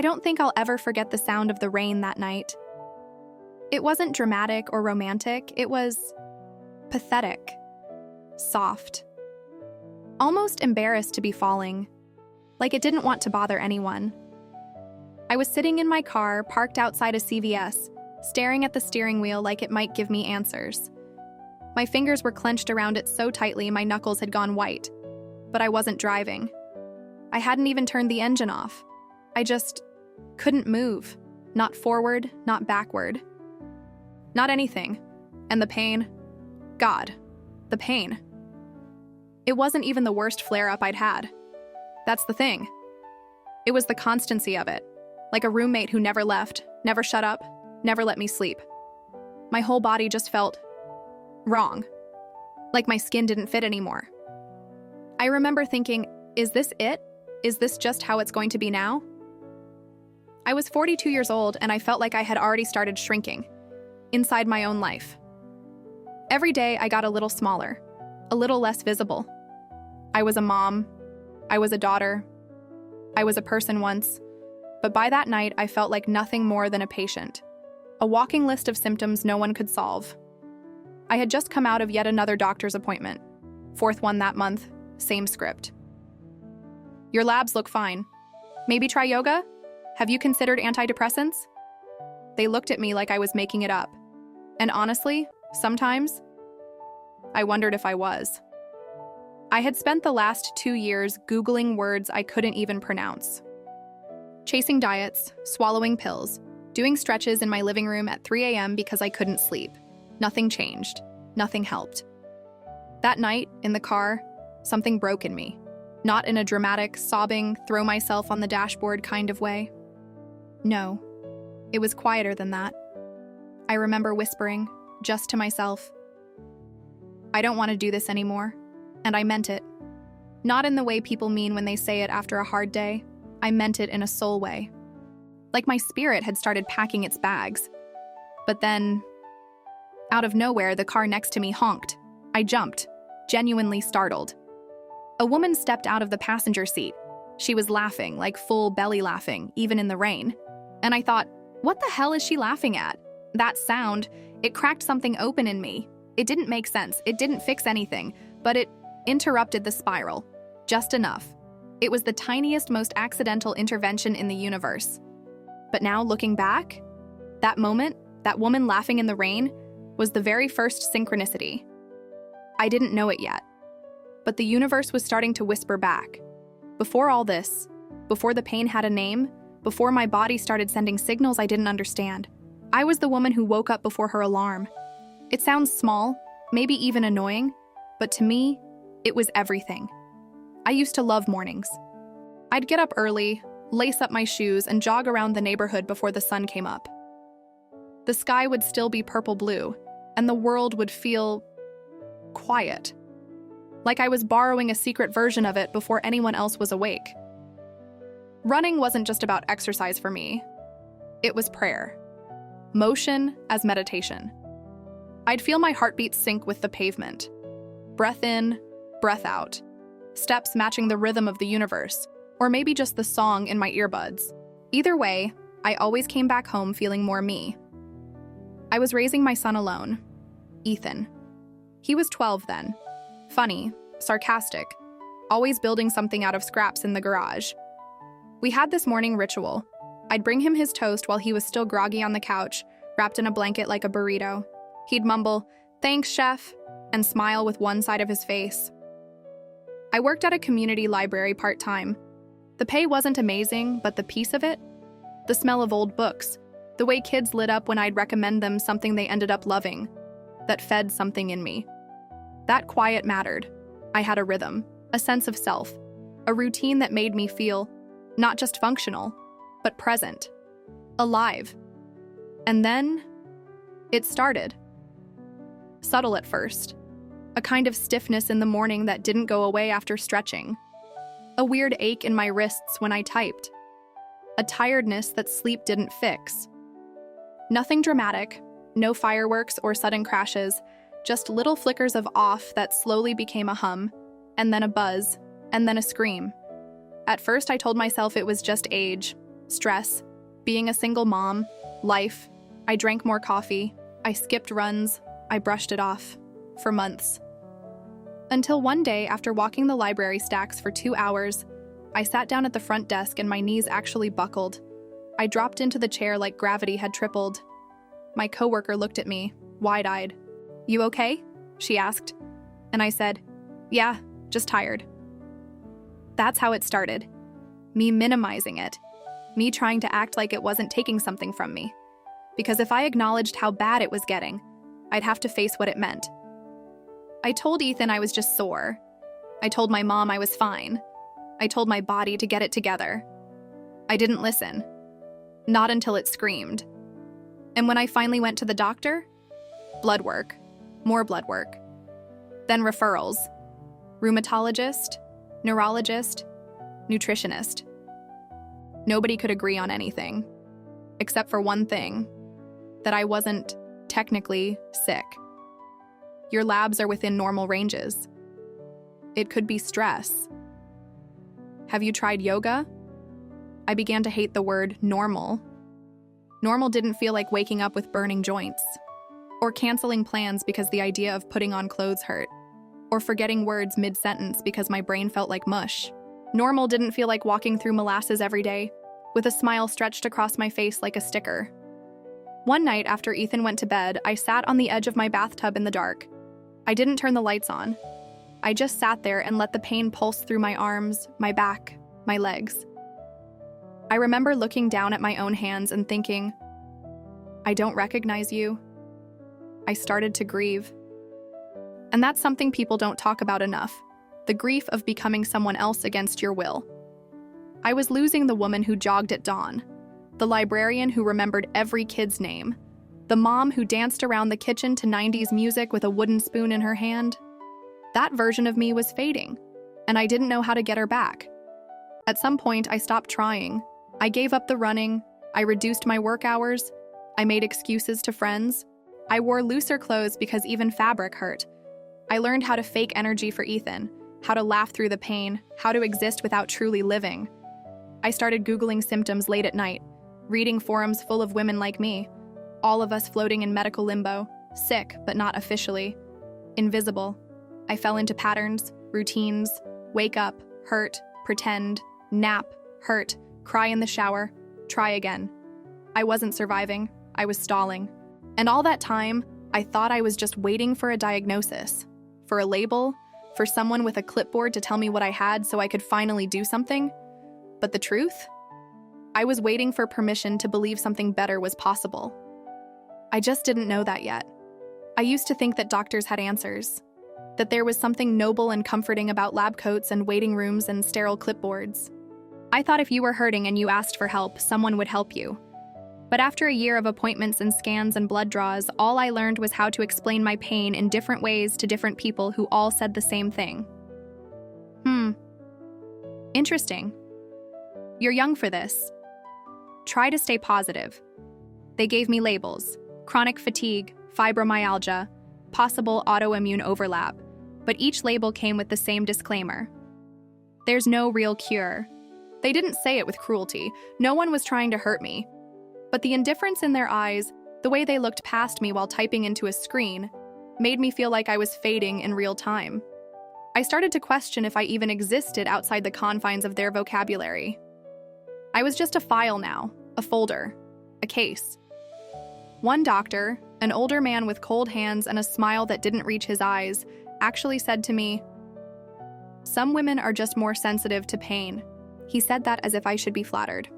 don't think I'll ever forget the sound of the rain that night. It wasn't dramatic or romantic, it was pathetic, soft, almost embarrassed to be falling, like it didn't want to bother anyone. I was sitting in my car, parked outside a CVS, staring at the steering wheel like it might give me answers. My fingers were clenched around it so tightly my knuckles had gone white, but I wasn't driving. I hadn't even turned the engine off. I just couldn't move, not forward, not backward. Not anything. And the pain, God, the pain. It wasn't even the worst flare-up I'd had. That's the thing. It was the constancy of it, like a roommate who never left, never shut up, never let me sleep. My whole body just felt wrong, like my skin didn't fit anymore. I remember thinking, is this it? Is this just how it's going to be now? I was 42 years old and I felt like I had already started shrinking inside my own life. Every day I got a little smaller, a little less visible. I was a mom, I was a daughter, I was a person once, but by that night I felt like nothing more than a patient, a walking list of symptoms no one could solve. I had just come out of yet another doctor's appointment, fourth one that month, same script. Your labs look fine. Maybe try yoga? Have you considered antidepressants? They looked at me like I was making it up. And honestly, sometimes, I wondered if I was. I had spent the last 2 years Googling words I couldn't even pronounce. Chasing diets, swallowing pills, doing stretches in my living room at 3 a.m. because I couldn't sleep. Nothing changed. Nothing helped. That night, in the car, something broke in me. Not in a dramatic, sobbing, throw myself on the dashboard kind of way. No, it was quieter than that. I remember whispering, just to myself, I don't want to do this anymore. And I meant it. Not in the way people mean when they say it after a hard day. I meant it in a soul way. Like my spirit had started packing its bags. But then, out of nowhere, the car next to me honked. I jumped, genuinely startled. A woman stepped out of the passenger seat. She was laughing, like full belly laughing, even in the rain. And I thought, what the hell is she laughing at? That sound, it cracked something open in me. It didn't make sense, it didn't fix anything, but it interrupted the spiral. Just enough. It was the tiniest, most accidental intervention in the universe. But now, looking back, that moment, that woman laughing in the rain, was the very first synchronicity. I didn't know it yet. But the universe was starting to whisper back. Before all this, before the pain had a name, before my body started sending signals I didn't understand, I was the woman who woke up before her alarm. It sounds small, maybe even annoying, but to me, it was everything. I used to love mornings. I'd get up early, lace up my shoes, and jog around the neighborhood before the sun came up. The sky would still be purple-blue, and the world would feel quiet. Like I was borrowing a secret version of it before anyone else was awake. Running wasn't just about exercise for me. It was prayer. Motion as meditation. I'd feel my heartbeat sync with the pavement. Breath in, breath out. Steps matching the rhythm of the universe, or maybe just the song in my earbuds. Either way, I always came back home feeling more me. I was raising my son alone, Ethan. He was 12 then. Funny, sarcastic, always building something out of scraps in the garage. We had this morning ritual. I'd bring him his toast while he was still groggy on the couch, wrapped in a blanket like a burrito. He'd mumble, "Thanks, chef," and smile with one side of his face. I worked at a community library part-time. The pay wasn't amazing, but the peace of it, the smell of old books, the way kids lit up when I'd recommend them something they ended up loving, that fed something in me. That quiet mattered. I had a rhythm, a sense of self, a routine that made me feel not just functional, but present, alive. And then it started. Subtle at first. A kind of stiffness in the morning that didn't go away after stretching. A weird ache in my wrists when I typed. A tiredness that sleep didn't fix. Nothing dramatic, no fireworks or sudden crashes, just little flickers of off that slowly became a hum, and then a buzz, and then a scream. At first I told myself it was just age, Stress, being a single mom, life. I drank more coffee. I skipped runs. I brushed it off. For months. Until one day, after walking the library stacks for 2 hours, I sat down at the front desk and my knees actually buckled. I dropped into the chair like gravity had tripled. My coworker looked at me, wide-eyed. "You okay?" she asked. And I said, "Yeah, just tired." That's how it started. Me minimizing it. Me trying to act like it wasn't taking something from me. Because if I acknowledged how bad it was getting, I'd have to face what it meant. I told Ethan I was just sore. I told my mom I was fine. I told my body to get it together. I didn't listen. Not until it screamed. And when I finally went to the doctor, blood work, more blood work. Then referrals. Rheumatologist, neurologist, nutritionist. Nobody could agree on anything, except for one thing, that I wasn't technically sick. Your labs are within normal ranges. It could be stress. Have you tried yoga? I began to hate the word normal. Normal didn't feel like waking up with burning joints, or canceling plans because the idea of putting on clothes hurt, or forgetting words mid-sentence because my brain felt like mush. Normal didn't feel like walking through molasses every day, with a smile stretched across my face like a sticker. One night after Ethan went to bed, I sat on the edge of my bathtub in the dark. I didn't turn the lights on. I just sat there and let the pain pulse through my arms, my back, my legs. I remember looking down at my own hands and thinking, I don't recognize you. I started to grieve. And that's something people don't talk about enough, the grief of becoming someone else against your will. I was losing the woman who jogged at dawn, the librarian who remembered every kid's name, the mom who danced around the kitchen to 90s music with a wooden spoon in her hand. That version of me was fading, and I didn't know how to get her back. At some point, I stopped trying. I gave up the running. I reduced my work hours. I made excuses to friends. I wore looser clothes because even fabric hurt. I learned how to fake energy for Ethan, how to laugh through the pain, how to exist without truly living. I started Googling symptoms late at night, reading forums full of women like me, all of us floating in medical limbo, sick but not officially, invisible. I fell into patterns, routines, wake up, hurt, pretend, nap, hurt, cry in the shower, try again. I wasn't surviving, I was stalling. And all that time, I thought I was just waiting for a diagnosis, for a label, for someone with a clipboard to tell me what I had so I could finally do something. But the truth? I was waiting for permission to believe something better was possible. I just didn't know that yet. I used to think that doctors had answers, that there was something noble and comforting about lab coats and waiting rooms and sterile clipboards. I thought if you were hurting and you asked for help, someone would help you. But after a year of appointments and scans and blood draws, all I learned was how to explain my pain in different ways to different people who all said the same thing. Interesting. You're young for this. Try to stay positive. They gave me labels: chronic fatigue, fibromyalgia, possible autoimmune overlap, but each label came with the same disclaimer. There's no real cure. They didn't say it with cruelty. No one was trying to hurt me. But the indifference in their eyes, the way they looked past me while typing into a screen, made me feel like I was fading in real time. I started to question if I even existed outside the confines of their vocabulary. I was just a file now, a folder, a case. One doctor, an older man with cold hands and a smile that didn't reach his eyes, actually said to me, "Some women are just more sensitive to pain." He said that as if I should be flattered.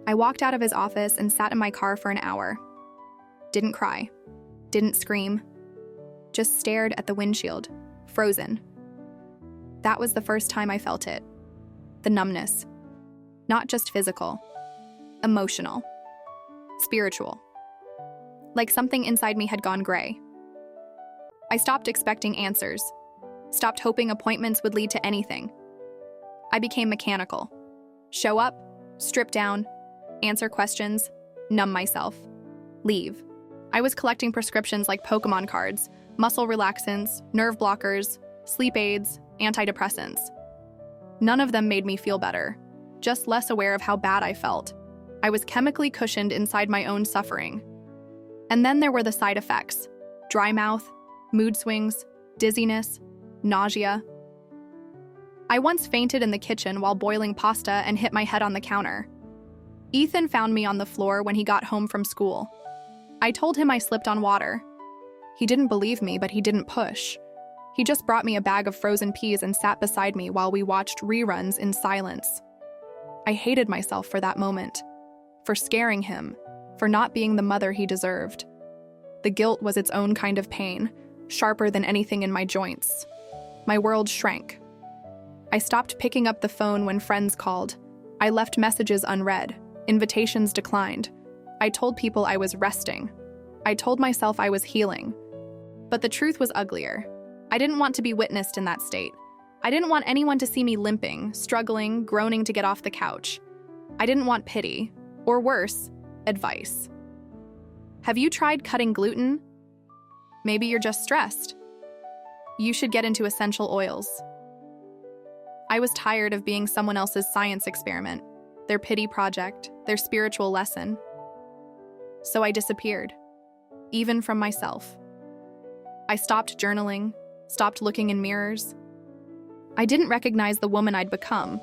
I walked out of his office and sat in my car for an hour. Didn't cry. Didn't scream. Just stared at the windshield, frozen. That was the first time I felt it. The numbness. Not just physical. Emotional. Spiritual. Like something inside me had gone gray. I stopped expecting answers. Stopped hoping appointments would lead to anything. I became mechanical. Show up, strip down, answer questions, numb myself, leave. I was collecting prescriptions like Pokemon cards, muscle relaxants, nerve blockers, sleep aids, antidepressants. None of them made me feel better. just less aware of how bad I felt. I was chemically cushioned inside my own suffering. And then there were the side effects: dry mouth, mood swings, dizziness, nausea. I once fainted in the kitchen while boiling pasta and hit my head on the counter. Ethan found me on the floor when he got home from school. I told him I slipped on water. He didn't believe me, but he didn't push. He just brought me a bag of frozen peas and sat beside me while we watched reruns in silence. I hated myself for that moment, for scaring him, for not being the mother he deserved. The guilt was its own kind of pain, sharper than anything in my joints. My world shrank. I stopped picking up the phone when friends called. I left messages unread, invitations declined. I told people I was resting. I told myself I was healing. But the truth was uglier. I didn't want to be witnessed in that state. I didn't want anyone to see me limping, struggling, groaning to get off the couch. I didn't want pity, or worse, advice. Have you tried cutting gluten? Maybe you're just stressed. You should get into essential oils. I was tired of being someone else's science experiment, their pity project, their spiritual lesson. So I disappeared, even from myself. I stopped journaling, stopped looking in mirrors. I didn't recognize the woman I'd become,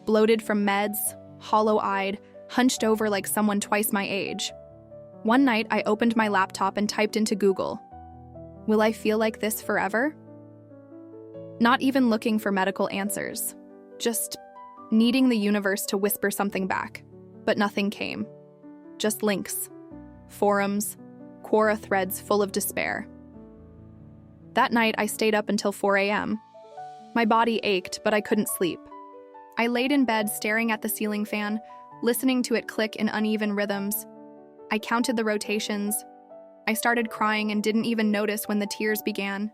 bloated from meds, hollow-eyed, hunched over like someone twice my age. One night, I opened my laptop and typed into Google, "Will I feel like this forever?" Not even looking for medical answers, just needing the universe to whisper something back. But nothing came. Just links, forums, Quora threads full of despair. That night, I stayed up until 4 a.m. My body ached, but I couldn't sleep. I laid in bed staring at the ceiling fan, listening to it click in uneven rhythms. I counted the rotations. I started crying and didn't even notice when the tears began.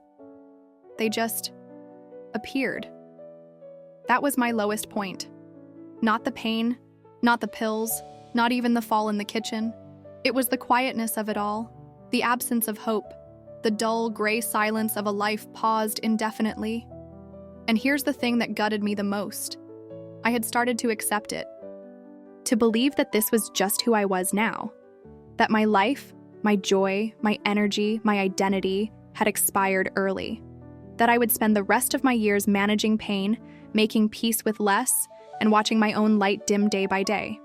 They just appeared. That was my lowest point. Not the pain, not the pills, not even the fall in the kitchen. It was the quietness of it all, the absence of hope, the dull, gray silence of a life paused indefinitely. And here's the thing that gutted me the most. I had started to accept it. To believe that this was just who I was now. That my life, my joy, my energy, my identity had expired early. That I would spend the rest of my years managing pain, making peace with less, and watching my own light dim day by day.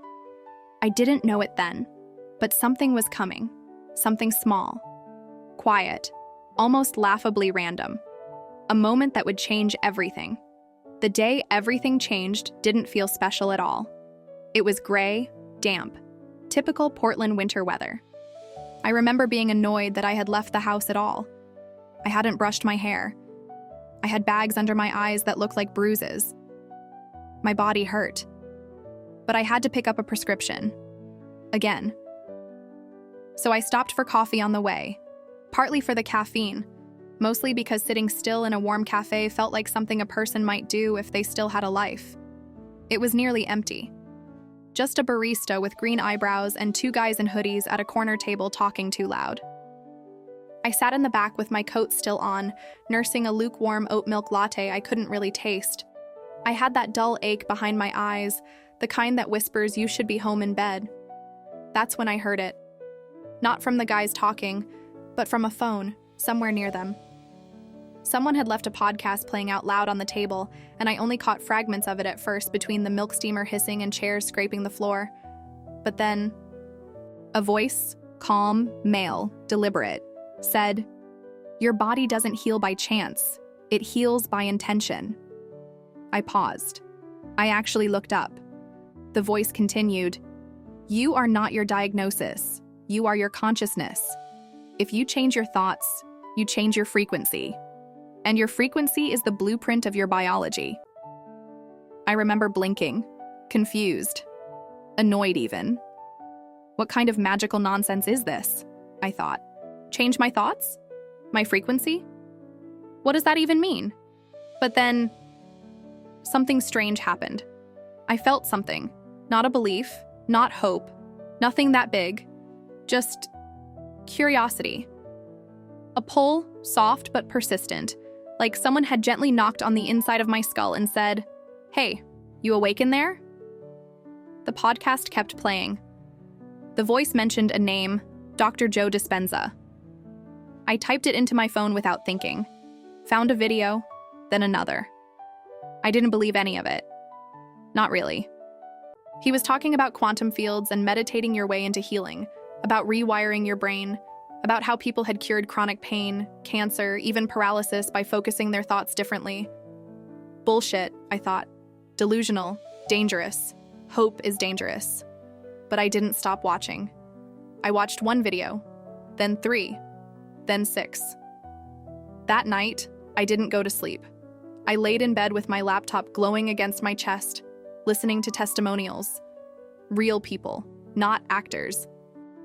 I didn't know it then, but something was coming. Something small, quiet, almost laughably random. A moment that would change everything. The day everything changed didn't feel special at all. It was gray, damp, typical Portland winter weather. I remember being annoyed that I had left the house at all. I hadn't brushed my hair. I had bags under my eyes that looked like bruises. My body hurt. But I had to pick up a prescription. Again. So I stopped for coffee on the way, partly for the caffeine, mostly because sitting still in a warm cafe felt like something a person might do if they still had a life. It was nearly empty. Just a barista with green eyebrows and two guys in hoodies at a corner table talking too loud. I sat in the back with my coat still on, nursing a lukewarm oat milk latte I couldn't really taste. I had that dull ache behind my eyes, the kind that whispers you should be home in bed. That's when I heard it. Not from the guys talking, but from a phone, somewhere near them. Someone had left a podcast playing out loud on the table, and I only caught fragments of it at first between the milk steamer hissing and chairs scraping the floor. But then, a voice, calm, male, deliberate, said, "Your body doesn't heal by chance. It heals by intention." I paused. I actually looked up. The voice continued, "You are not your diagnosis. You are your consciousness. If you change your thoughts, you change your frequency. And your frequency is the blueprint of your biology." I remember blinking, confused, annoyed even. What kind of magical nonsense is this? I thought. Change my thoughts? My frequency? What does that even mean? But then, something strange happened. I felt something. Not a belief, not hope, nothing that big. Just curiosity. A pull, soft but persistent, like someone had gently knocked on the inside of my skull and said, "Hey, you awake in there?" The podcast kept playing. The voice mentioned a name, Dr. Joe Dispenza. I typed it into my phone without thinking, found a video, then another. I didn't believe any of it. Not really. He was talking about quantum fields and meditating your way into healing, about rewiring your brain, about how people had cured chronic pain, cancer, even paralysis by focusing their thoughts differently. Bullshit, I thought. Delusional, dangerous. Hope is dangerous. But I didn't stop watching. I watched one video, then 3, then 6. That night, I didn't go to sleep. I laid in bed with my laptop glowing against my chest, listening to testimonials. Real people, not actors.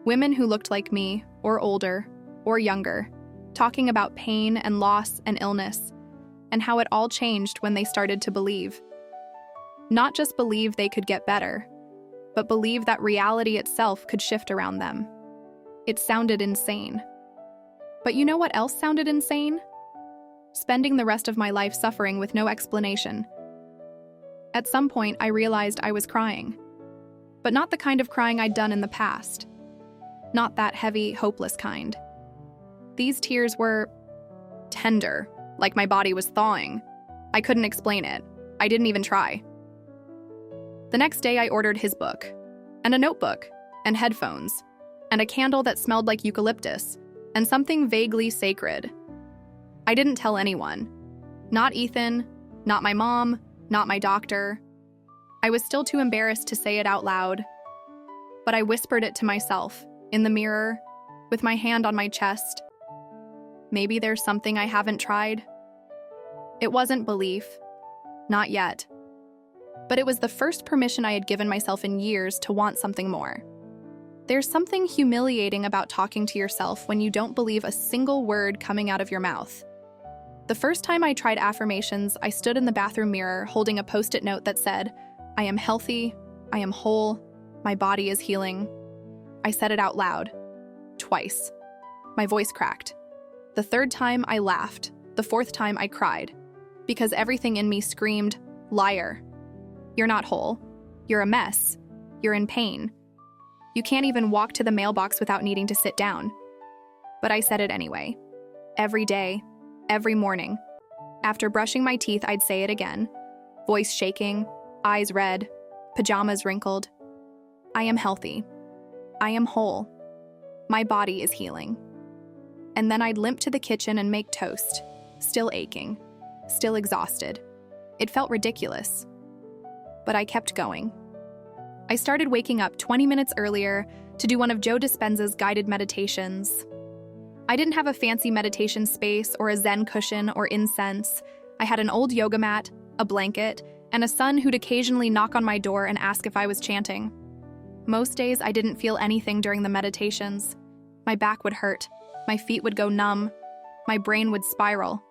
Women who looked like me, or older, or younger, talking about pain and loss and illness, and how it all changed when they started to believe. Not just believe they could get better, but believe that reality itself could shift around them. It sounded insane. But you know what else sounded insane? Spending the rest of my life suffering with no explanation. At some point, I realized I was crying. But not the kind of crying I'd done in the past. Not that heavy, hopeless kind. These tears were tender, like my body was thawing. I couldn't explain it. I didn't even try. The next day, I ordered his book, and a notebook, and headphones, and a candle that smelled like eucalyptus, and something vaguely sacred. I didn't tell anyone. Not Ethan, not my mom, not my doctor. I was still too embarrassed to say it out loud. But I whispered it to myself, in the mirror, with my hand on my chest. Maybe there's something I haven't tried. It wasn't belief. Not yet. But it was the first permission I had given myself in years to want something more. There's something humiliating about talking to yourself when you don't believe a single word coming out of your mouth. The first time I tried affirmations, I stood in the bathroom mirror holding a post-it note that said, "I am healthy, I am whole, my body is healing." I said it out loud. Twice. My voice cracked. The third time I laughed. The fourth time I cried. Because everything in me screamed, "Liar. You're not whole. You're a mess. You're in pain. You can't even walk to the mailbox without needing to sit down." But I said it anyway. Every day. Every morning. After brushing my teeth, I'd say it again. Voice shaking, eyes red, pajamas wrinkled. I am healthy. I am whole. My body is healing. And then I'd limp to the kitchen and make toast, still aching, still exhausted. It felt ridiculous. But I kept going. I started waking up 20 minutes earlier to do one of Joe Dispenza's guided meditations. I didn't have a fancy meditation space or a Zen cushion or incense. I had an old yoga mat, a blanket, and a son who'd occasionally knock on my door and ask if I was chanting. Most days, I didn't feel anything during the meditations. My back would hurt. My feet would go numb. My brain would spiral.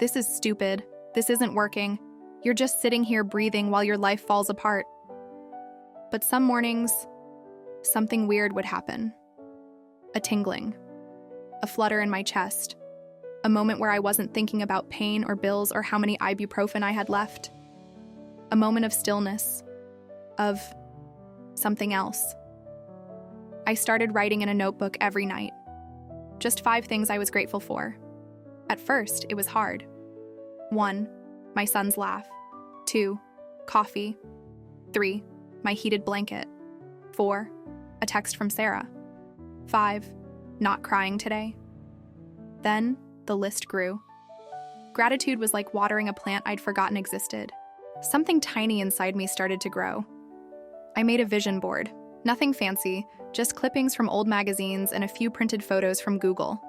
This is stupid. This isn't working. You're just sitting here breathing while your life falls apart. But some mornings, something weird would happen. A tingling. A flutter in my chest. A moment where I wasn't thinking about pain or bills or how many ibuprofen I had left. A moment of stillness. Of something else. I started writing in a notebook every night. Just 5 things I was grateful for. At first, it was hard. 1, my son's laugh. 2, coffee. 3, my heated blanket. 4, a text from Sarah. 5, not crying today. Then, the list grew. Gratitude was like watering a plant I'd forgotten existed. Something tiny inside me started to grow. I made a vision board. Nothing fancy, just clippings from old magazines and a few printed photos from Google.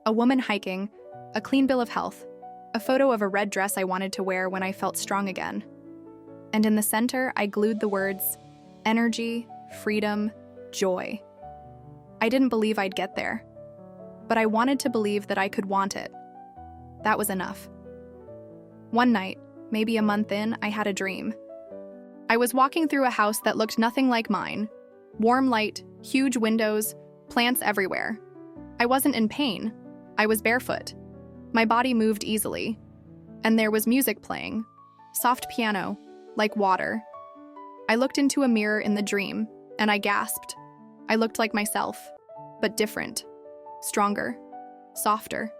A woman hiking, a clean bill of health, a photo of a red dress I wanted to wear when I felt strong again. And in the center, I glued the words, energy, freedom, joy. I didn't believe I'd get there, but I wanted to believe that I could want it. That was enough. One night, maybe a month in, I had a dream. I was walking through a house that looked nothing like mine. Warm light, huge windows, plants everywhere. I wasn't in pain. I was barefoot. My body moved easily. And there was music playing. Soft piano, like water. I looked into a mirror in the dream, and I gasped. I looked like myself, but different, stronger, softer,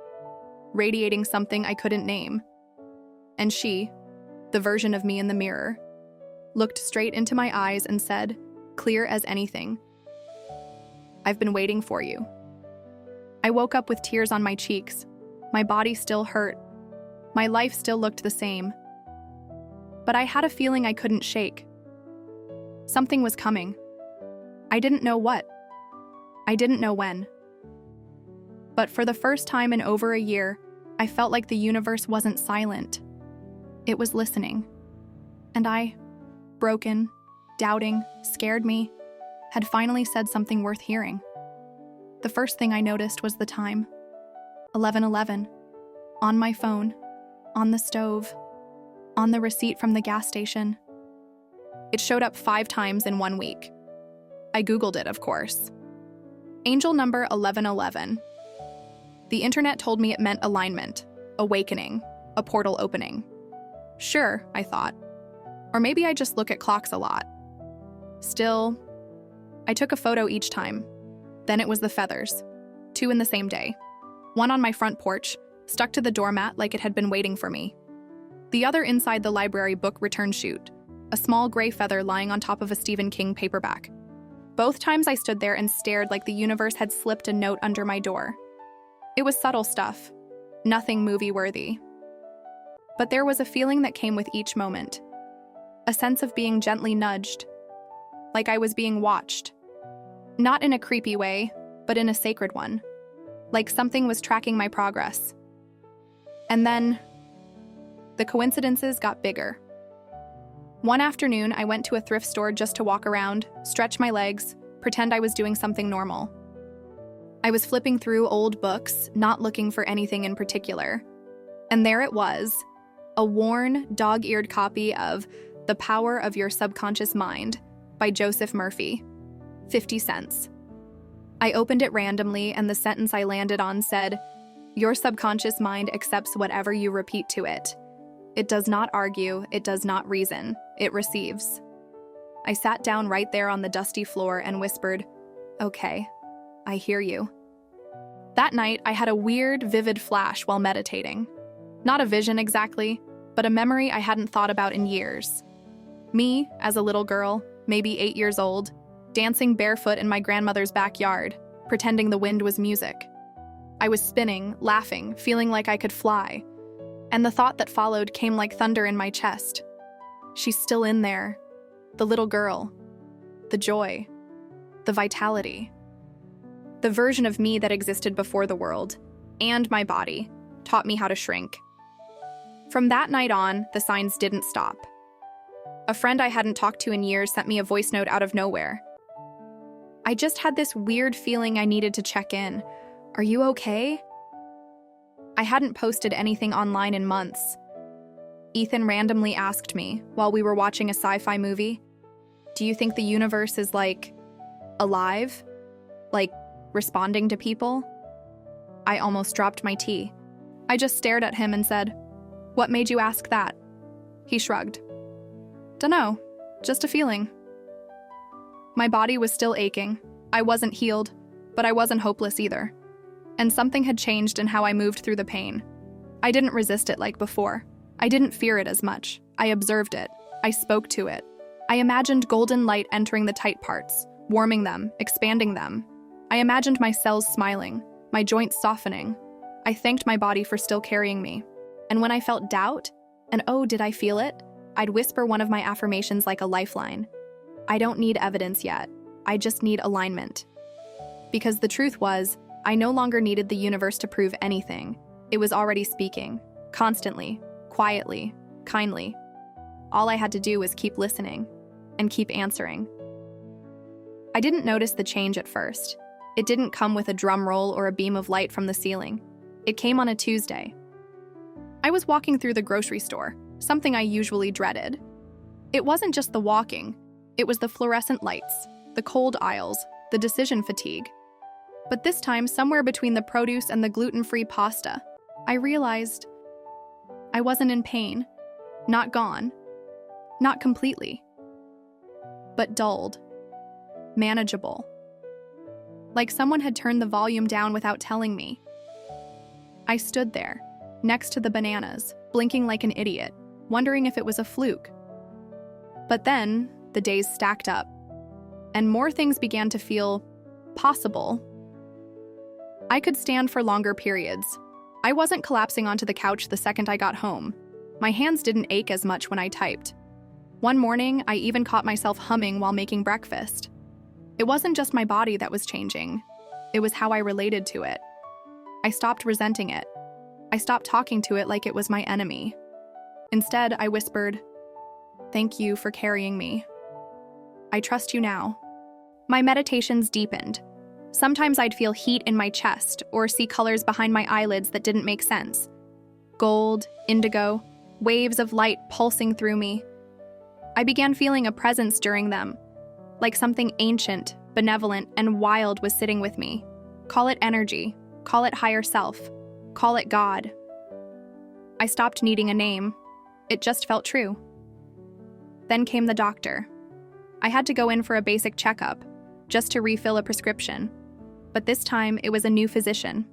radiating something I couldn't name. And she, the version of me in the mirror, looked straight into my eyes and said, clear as anything, "I've been waiting for you." I woke up with tears on my cheeks. My body still hurt. My life still looked the same. But I had a feeling I couldn't shake. Something was coming. I didn't know what. I didn't know when. But for the first time in over a year, I felt like the universe wasn't silent. It was listening. And I, broken, doubting, scared me, had finally said something worth hearing. The first thing I noticed was the time. 11:11. On my phone, on the stove, on the receipt from the gas station. It showed up 5 times in 1 week. I Googled it, of course. Angel number 1111. The internet told me it meant alignment, awakening, a portal opening. Sure, I thought. Or maybe I just look at clocks a lot. Still, I took a photo each time. Then it was the feathers. 2 in the same day. One on my front porch, stuck to the doormat like it had been waiting for me. The other inside the library book return chute, a small gray feather lying on top of a Stephen King paperback. Both times I stood there and stared like the universe had slipped a note under my door. It was subtle stuff, nothing movie-worthy. But there was a feeling that came with each moment. A sense of being gently nudged, like I was being watched. Not in a creepy way, but in a sacred one. Like something was tracking my progress. And then, the coincidences got bigger. One afternoon, I went to a thrift store just to walk around, stretch my legs, pretend I was doing something normal. I was flipping through old books, not looking for anything in particular. And there it was, a worn, dog-eared copy of The Power of Your Subconscious Mind by Joseph Murphy. 50 cents. I opened it randomly, and the sentence I landed on said, "Your subconscious mind accepts whatever you repeat to it. It does not argue, it does not reason, it receives." I sat down right there on the dusty floor and whispered, "Okay, I hear you." That night, I had a weird, vivid flash while meditating. Not a vision exactly, but a memory I hadn't thought about in years. Me, as a little girl, maybe 8 years old, dancing barefoot in my grandmother's backyard, pretending the wind was music. I was spinning, laughing, feeling like I could fly. And the thought that followed came like thunder in my chest. She's still in there. The little girl. The joy. The vitality. The version of me that existed before the world, and my body, taught me how to shrink. From that night on, the signs didn't stop. A friend I hadn't talked to in years sent me a voice note out of nowhere. I just had this weird feeling I needed to check in. "Are you okay?" I hadn't posted anything online in months. Ethan randomly asked me, while we were watching a sci-fi movie, "Do you think the universe is, alive? Like, responding to people?" I almost dropped my tea. I just stared at him and said, "What made you ask that?" He shrugged. "Dunno, just a feeling." My body was still aching. I wasn't healed, but I wasn't hopeless either. And something had changed in how I moved through the pain. I didn't resist it like before. I didn't fear it as much. I observed it. I spoke to it. I imagined golden light entering the tight parts, warming them, expanding them. I imagined my cells smiling, my joints softening. I thanked my body for still carrying me. And when I felt doubt, and oh, did I feel it? I'd whisper one of my affirmations like a lifeline. I don't need evidence yet. I just need alignment. Because the truth was, I no longer needed the universe to prove anything. It was already speaking, constantly, quietly, kindly. All I had to do was keep listening and keep answering. I didn't notice the change at first. It didn't come with a drum roll or a beam of light from the ceiling. It came on a Tuesday. I was walking through the grocery store, something I usually dreaded. It wasn't just the walking. It was the fluorescent lights, the cold aisles, the decision fatigue. But this time, somewhere between the produce and the gluten-free pasta, I realized I wasn't in pain, not gone, not completely. but dulled, manageable. Like someone had turned the volume down without telling me. I stood there, next to the bananas, blinking like an idiot, wondering if it was a fluke. But then, the days stacked up, and more things began to feel possible. I could stand for longer periods. I wasn't collapsing onto the couch the second I got home. My hands didn't ache as much when I typed. One morning, I even caught myself humming while making breakfast. It wasn't just my body that was changing. It was how I related to it. I stopped resenting it. I stopped talking to it like it was my enemy. Instead, I whispered, "Thank you for carrying me. I trust you now." My meditations deepened. Sometimes I'd feel heat in my chest or see colors behind my eyelids that didn't make sense. Gold, indigo, waves of light pulsing through me. I began feeling a presence during them, like something ancient, benevolent, and wild was sitting with me. Call it energy, call it higher self, call it God. I stopped needing a name. It just felt true. Then came the doctor. I had to go in for a basic checkup, just to refill a prescription. But this time, it was a new physician.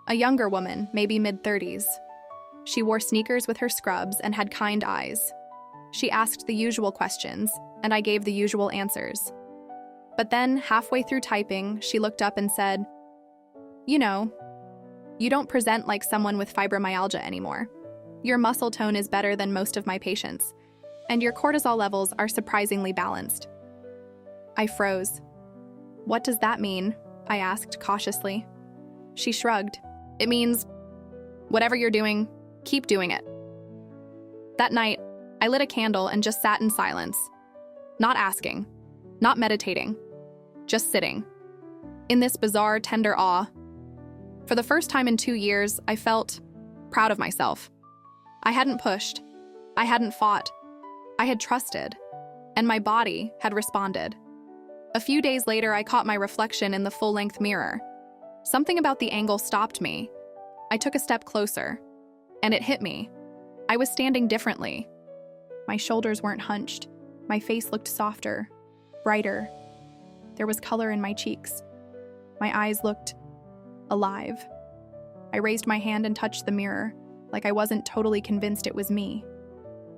A younger woman, maybe mid-30s. She wore sneakers with her scrubs and had kind eyes. She asked the usual questions, and I gave the usual answers. But then, halfway through typing, she looked up and said, "You know, you don't present like someone with fibromyalgia anymore. Your muscle tone is better than most of my patients, and your cortisol levels are surprisingly balanced." I froze. "What does that mean?" I asked cautiously. She shrugged. "It means, whatever you're doing, keep doing it." That night, I lit a candle and just sat in silence. Not asking, not meditating, just sitting. In this bizarre, tender awe. For the first time in 2 years, I felt proud of myself. I hadn't pushed. I hadn't fought. I had trusted. And my body had responded. A few days later, I caught my reflection in the full-length mirror. Something about the angle stopped me. I took a step closer, and it hit me. I was standing differently. My shoulders weren't hunched. My face looked softer, brighter. There was color in my cheeks. My eyes looked alive. I raised my hand and touched the mirror, like I wasn't totally convinced it was me.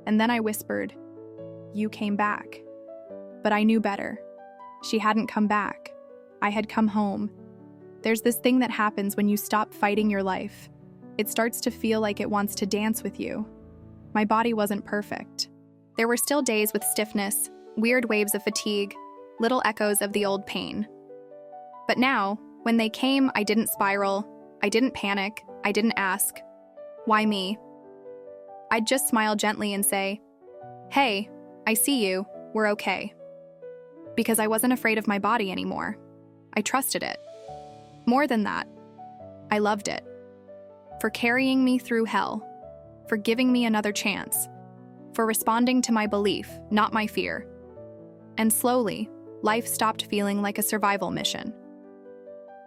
And then I whispered, "You came back." But I knew better. She hadn't come back. I had come home. There's this thing that happens when you stop fighting your life. It starts to feel like it wants to dance with you. My body wasn't perfect. There were still days with stiffness, weird waves of fatigue, little echoes of the old pain. But now, when they came, I didn't spiral, I didn't panic, I didn't ask, "Why me?" I'd just smile gently and say, "Hey, I see you, we're okay." Because I wasn't afraid of my body anymore. I trusted it. More than that, I loved it. For carrying me through hell, for giving me another chance, for responding to my belief, not my fear. And slowly, life stopped feeling like a survival mission.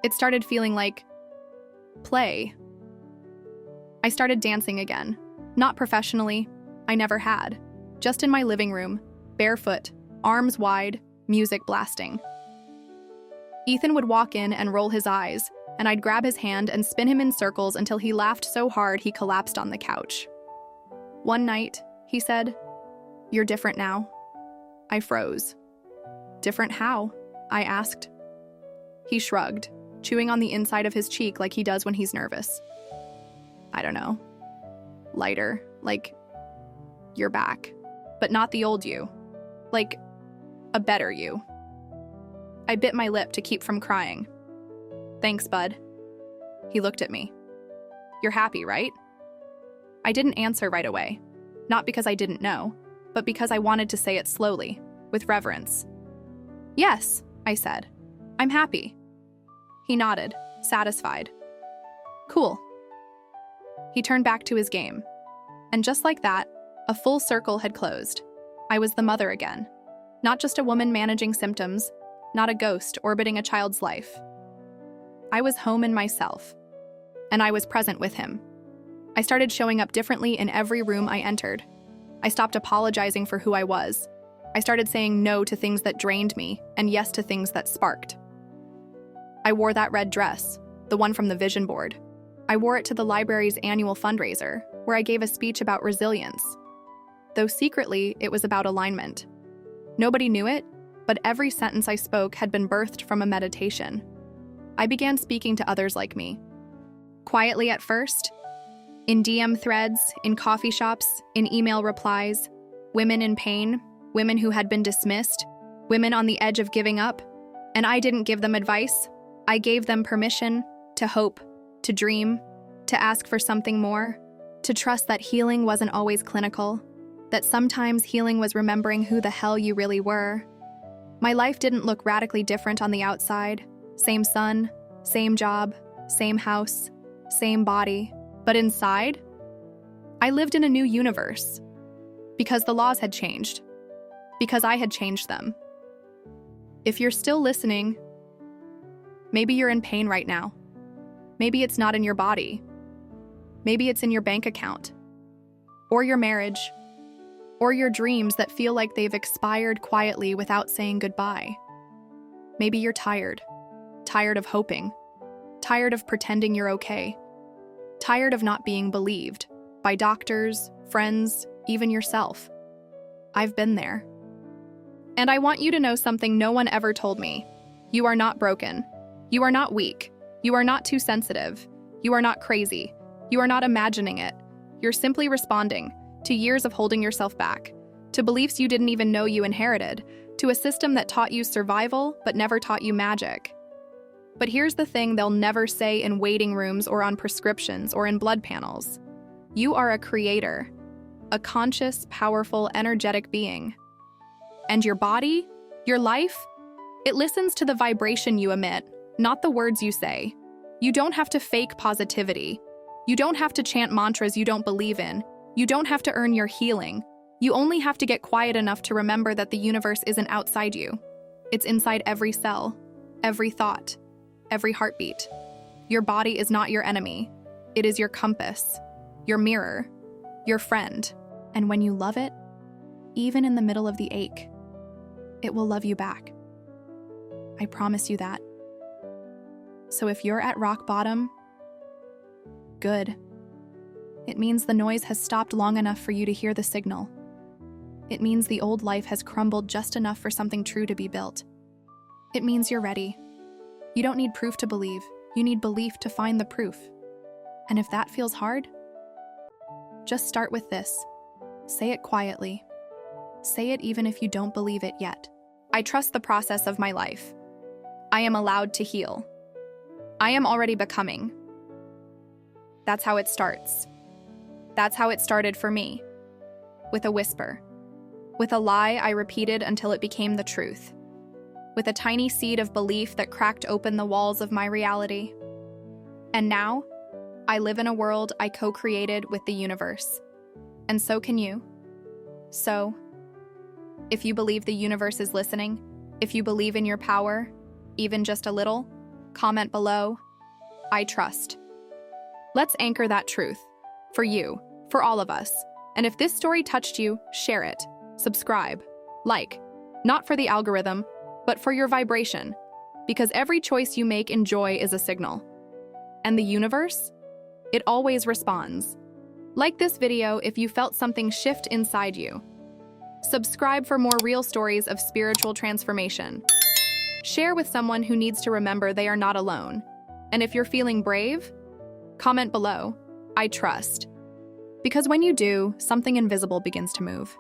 It started feeling like play. I started dancing again, not professionally, I never had, just in my living room, barefoot, arms wide, music blasting. Ethan would walk in and roll his eyes, and I'd grab his hand and spin him in circles until he laughed so hard he collapsed on the couch. One night, he said, "You're different now." I froze. "Different how?" I asked. He shrugged, chewing on the inside of his cheek like he does when he's nervous. "I don't know. Lighter, like you're back, but not the old you. Like a better you." I bit my lip to keep from crying. "Thanks, bud." He looked at me. "You're happy, right?" I didn't answer right away, not because I didn't know, but because I wanted to say it slowly, with reverence. "Yes," I said. "I'm happy." He nodded, satisfied. "Cool." He turned back to his game. And just like that, a full circle had closed. I was the mother again. Not just a woman managing symptoms, not a ghost orbiting a child's life. I was home in myself, and I was present with him. I started showing up differently in every room I entered. I stopped apologizing for who I was. I started saying no to things that drained me and yes to things that sparked. I wore that red dress, the one from the vision board. I wore it to the library's annual fundraiser, where I gave a speech about resilience. Though secretly, it was about alignment. Nobody knew it, but every sentence I spoke had been birthed from a meditation. I began speaking to others like me. Quietly at first, in DM threads, in coffee shops, in email replies, women in pain, women who had been dismissed, women on the edge of giving up, and I didn't give them advice. I gave them permission to hope, to dream, to ask for something more, to trust that healing wasn't always clinical, that sometimes healing was remembering who the hell you really were. My life didn't look radically different on the outside. Same sun, same job, same house, same body. But inside, I lived in a new universe. Because the laws had changed. Because I had changed them. If you're still listening, maybe you're in pain right now. Maybe it's not in your body. Maybe it's in your bank account. Or your marriage. Or your dreams that feel like they've expired quietly without saying goodbye. Maybe you're tired. Tired of hoping. Tired of pretending you're okay. Tired of not being believed by doctors, friends, even yourself. I've been there. And I want you to know something no one ever told me. You are not broken. You are not weak. You are not too sensitive. You are not crazy. You are not imagining it. You're simply responding to years of holding yourself back, to beliefs you didn't even know you inherited, to a system that taught you survival but never taught you magic. But here's the thing they'll never say in waiting rooms or on prescriptions or in blood panels. You are a creator, a conscious, powerful, energetic being. And your body, your life, it listens to the vibration you emit, not the words you say. You don't have to fake positivity. You don't have to chant mantras you don't believe in. You don't have to earn your healing. You only have to get quiet enough to remember that the universe isn't outside you. It's inside every cell, every thought, every heartbeat. Your body is not your enemy. It is your compass, your mirror, your friend. And when you love it, even in the middle of the ache, it will love you back. I promise you that. So if you're at rock bottom, good. It means the noise has stopped long enough for you to hear the signal. It means the old life has crumbled just enough for something true to be built. It means you're ready. You don't need proof to believe. You need belief to find the proof. And if that feels hard, just start with this. Say it quietly. Say it even if you don't believe it yet. I trust the process of my life. I am allowed to heal. I am already becoming. That's how it starts. That's how it started for me. With a whisper. With a lie I repeated until it became the truth. With a tiny seed of belief that cracked open the walls of my reality. And now, I live in a world I co-created with the universe. And so can you. So, if you believe the universe is listening, if you believe in your power, even just a little, comment below, I trust. Let's anchor that truth. For you, for all of us. And if this story touched you, share it, subscribe, like, not for the algorithm, but for your vibration, because every choice you make in joy is a signal. And the universe? It always responds. Like this video if you felt something shift inside you. Subscribe for more real stories of spiritual transformation. Share with someone who needs to remember they are not alone. And if you're feeling brave, comment below, I trust. Because when you do, something invisible begins to move.